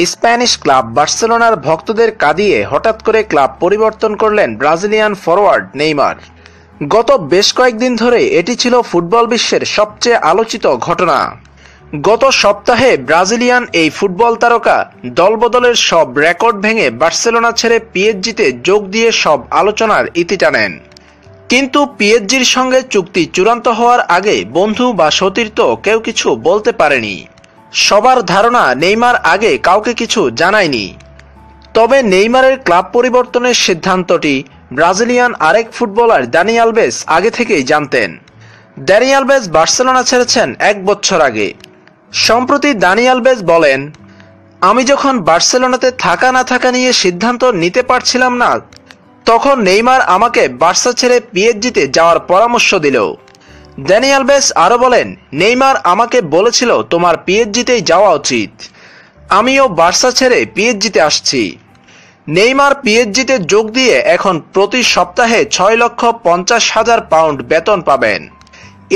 Spanish club বার্সেলোনার ভক্তদের কাঁদিয়ে হঠাৎ করে ক্লাব পরিবর্তন করলেন ব্রাজিলিয়ান ফরোয়ার্ড নেইমার। গত বেশ কয়েকদিন ধরে এটি ছিল ফুটবল বিশ্বের সবচেয়ে আলোচিত ঘটনা। গত সপ্তাহে ব্রাজিলিয়ান এই ফুটবল তারকা দলবদলের সব রেকর্ড ভেঙে বার্সেলোনা ছেড়ে পিএসজিতে যোগ দিয়ে সব আলোচনার ইতি টানেন। কিন্তু পিএসজির সঙ্গে চুক্তি চূড়ান্ত হওয়ার আগে বন্ধু বা সতীর্থ কেউ কিছু বলতে পারেনি। সবার ধারণা নেইমার আগে কাউকে কিছু জানায়নি। তবে নেইমারের ক্লাব পরিবর্তনের সিদ্ধান্তটি ব্রাজিলিয়ান আরেক ফুটবলার দানি আলভেস আগে থেকেই জানতেন। দানি আলভেস বার্সেলোনা ছেড়েছেন 1 বছর আগে। সম্প্রতি দানি আলভেস বলেন, আমি যখন বার্সেলোনাতে থাকা না থাকা নিয়ে সিদ্ধান্ত নিতে পারছিলাম না, তখন নেইমার আমাকে বার্সা ছেড়ে পিএসজিতে যাওয়ার পরামর্শ দিল। দানি আলভেস আরও বলেন, নেইমার আমাকে বলেছিল তোমার পিএসজিতেই যাওয়া উচিত। আমিও বার্সা ছেড়ে পিএসজিতে আসছি। নেইমার পিএসজিতে যোগ দিয়ে এখন প্রতি সপ্তাহে 6,50,000 পাউন্ড বেতন পাবেন।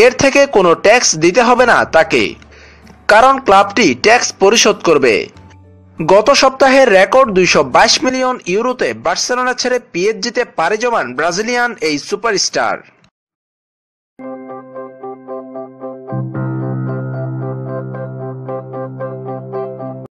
এর থেকে কোনো ট্যাক্স দিতে হবে না তাকে, কারণ ক্লাবটি ট্যাক্স পরিশোধ করবে। গত সপ্তাহের রেকর্ড 222 মিলিয়ন ইউরোতে বার্সেলোনা ছেড়ে পিএসজিতে পাড়ি জমান ব্রাজিলিয়ান এই সুপারস্টার।